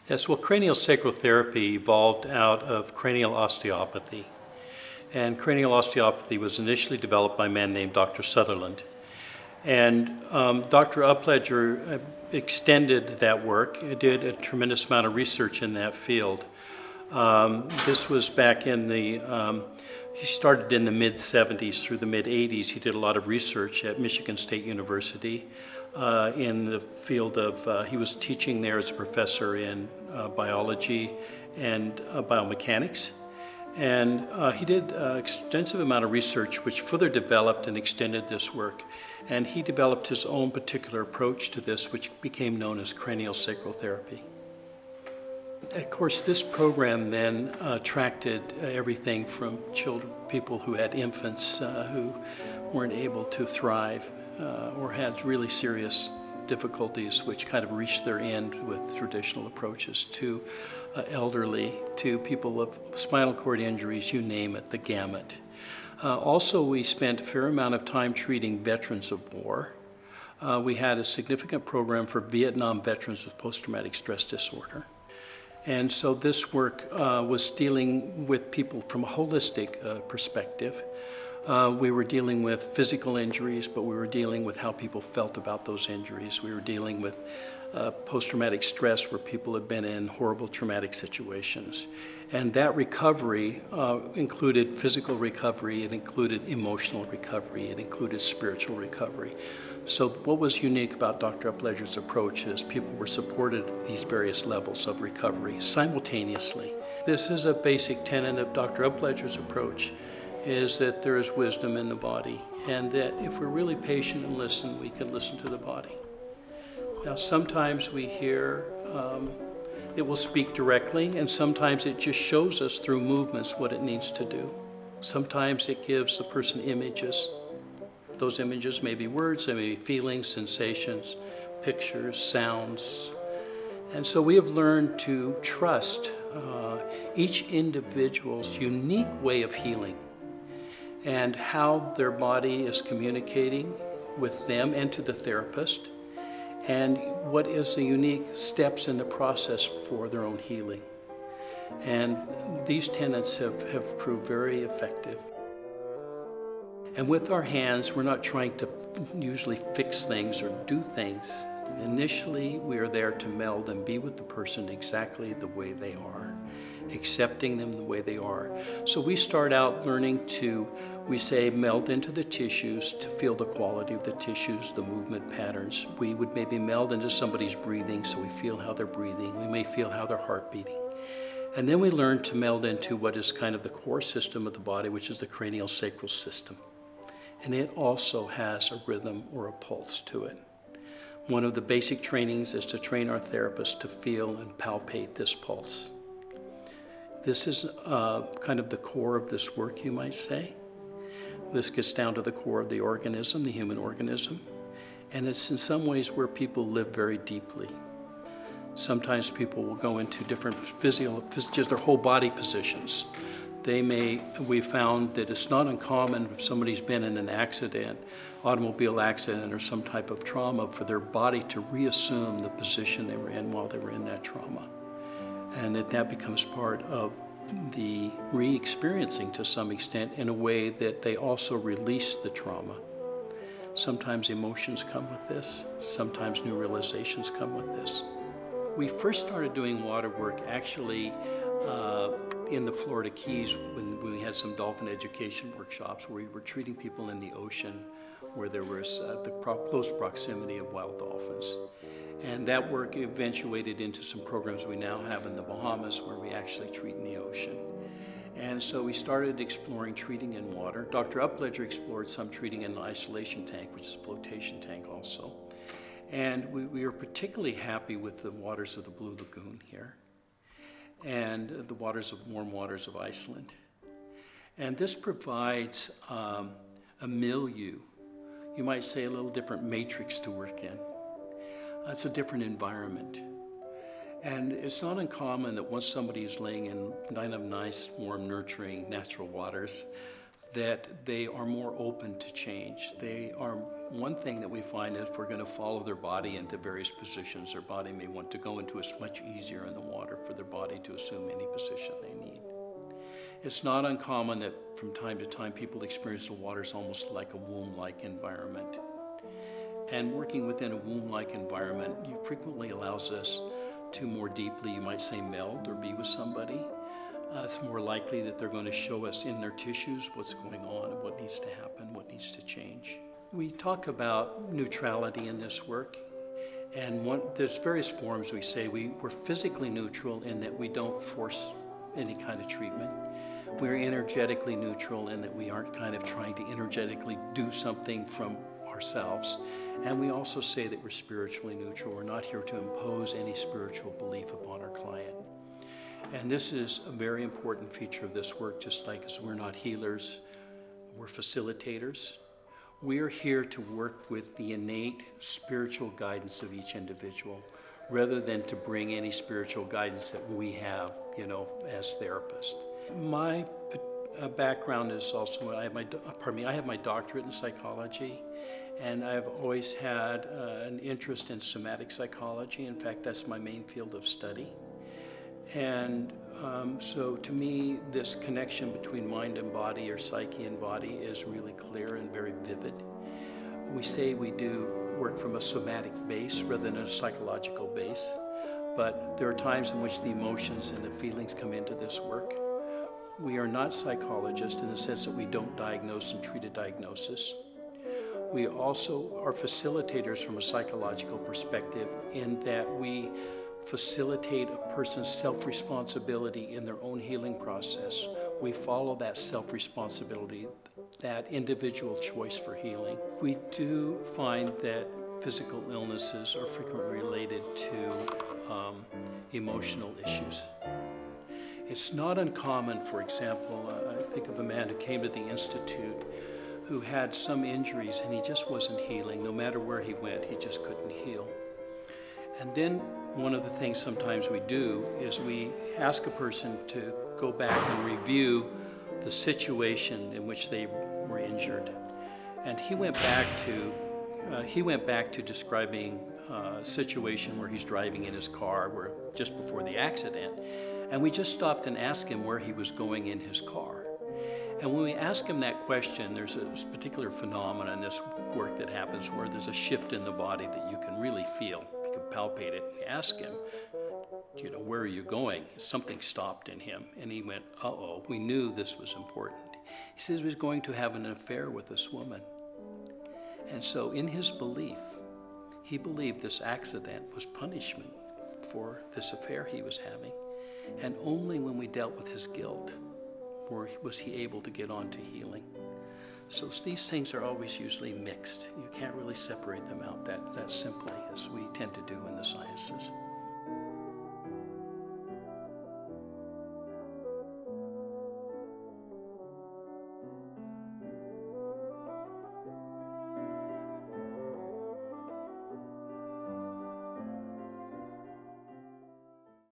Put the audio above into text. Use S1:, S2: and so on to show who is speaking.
S1: Yes, well, craniosacral therapy evolved out of cranial osteopathy. And cranial osteopathy was initially developed by a man named Dr. Sutherland. And Dr. Upledger extended that work, did a tremendous amount of research in that field. This was back in he started in the mid-70s through the mid-80s. He did a lot of research at Michigan State University in the field of, he was teaching there as a professor in biology and biomechanics. And he did an extensive amount of research which further developed and extended this work. And he developed his own particular approach to this, which became known as craniosacral therapy. Of course, this program then attracted everything from people who had infants who weren't able to thrive or had really serious difficulties which kind of reached their end with traditional approaches, to elderly, to people with spinal cord injuries, you name it, the gamut. Also, we spent a fair amount of time treating veterans of war. We had a significant program for Vietnam veterans with post-traumatic stress disorder. And so this work was dealing with people from a holistic perspective. We were dealing with physical injuries, but we were dealing with how people felt about those injuries. We were dealing with post-traumatic stress where people had been in horrible traumatic situations. And that recovery included physical recovery, it included emotional recovery, it included spiritual recovery. So what was unique about Dr. Upledger's approach is people were supported at these various levels of recovery simultaneously. This is a basic tenet of Dr. Upledger's approach, is that there is wisdom in the body, and that if we're really patient and listen, we can listen to the body. Now, sometimes we hear it will speak directly, and sometimes it just shows us through movements what it needs to do. Sometimes it gives the person images. Those images may be words, they may be feelings, sensations, pictures, sounds. And so we have learned to trust each individual's unique way of healing and how their body is communicating with them and to the therapist, and what is the unique steps in the process for their own healing. And these tenets have proved very effective. And with our hands, we're not trying to usually fix things or do things. Initially, we are there to meld and be with the person exactly the way they are, accepting them the way they are. So we start out learning to, we say, meld into the tissues to feel the quality of the tissues, the movement patterns. We would maybe meld into somebody's breathing so we feel how they're breathing. We may feel how their heart beating. And then we learn to meld into what is kind of the core system of the body, which is the craniosacral system. And it also has a rhythm or a pulse to it. One of the basic trainings is to train our therapists to feel and palpate this pulse. This is kind of the core of this work, you might say. This gets down to the core of the organism, the human organism. And it's in some ways where people live very deeply. Sometimes people will go into different just their whole body positions. We found that it's not uncommon if somebody's been in an accident, automobile accident or some type of trauma, for their body to reassume the position they were in while they were in that trauma. And that becomes part of the re-experiencing to some extent in a way that they also release the trauma. Sometimes emotions come with this, sometimes new realizations come with this. We first started doing water work actually in the Florida Keys when we had some dolphin education workshops where we were treating people in the ocean where there was the close proximity of wild dolphins. And that work eventuated into some programs we now have in the Bahamas where we actually treat in the ocean. And so we started exploring treating in water. Dr. Upledger explored some treating in an isolation tank, which is a flotation tank also. And we are particularly happy with the waters of the Blue Lagoon here and the warm waters of Iceland. And this provides a milieu, you might say a little different matrix to work in. It's a different environment. And it's not uncommon that once somebody's laying in kind of nice, warm, nurturing, natural waters, that they are more open to change. They are, one thing that we find is if we're going to follow their body into various positions, their body may want to go into it's much easier in the water for their body to assume any position they need. It's not uncommon that from time to time people experience the water as almost like a womb-like environment. And working within a womb-like environment frequently allows us to more deeply, you might say, meld or be with somebody. It's more likely that they're going to show us in their tissues what's going on and what needs to happen, what needs to change. We talk about neutrality in this work, and there's various forms we say. We're physically neutral in that we don't force any kind of treatment. We're energetically neutral in that we aren't kind of trying to energetically do something from ourselves. And we also say that we're spiritually neutral. We're not here to impose any spiritual belief upon our client. And this is a very important feature of this work, just like as we're not healers, we're facilitators. We are here to work with the innate spiritual guidance of each individual, rather than to bring any spiritual guidance that we have, as therapists. My background is also, I have my doctorate in psychology, and I've always had an interest in somatic psychology. In fact, that's my main field of study. And so to me, this connection between mind and body, or psyche and body, is really clear and very vivid. We say we do work from a somatic base rather than a psychological base, but there are times in which the emotions and the feelings come into this work. We are not psychologists in the sense that we don't diagnose and treat a diagnosis. We also are facilitators from a psychological perspective in that we facilitate a person's self-responsibility in their own healing process. We follow that self-responsibility, that individual choice for healing. We do find that physical illnesses are frequently related to emotional issues. It's not uncommon, for example, I think of a man who came to the Institute who had some injuries and he just wasn't healing. No matter where he went, he just couldn't heal. And then one of the things sometimes we do is we ask a person to go back and review the situation in which they were injured. And he went back to describing a situation where he's driving in his car just before the accident. And we just stopped and asked him where he was going in his car. And when we ask him that question, there's a particular phenomenon in this work that happens where there's a shift in the body that you can really feel. You can palpate it. We ask him, where are you going? Something stopped in him. And he went, uh-oh, we knew this was important. He says he was going to have an affair with this woman. And so in his belief, he believed this accident was punishment for this affair he was having. And only when we dealt with his guilt was he able to get on to healing. So these things are always usually mixed. You can't really separate them out that simply as we tend to do in the sciences.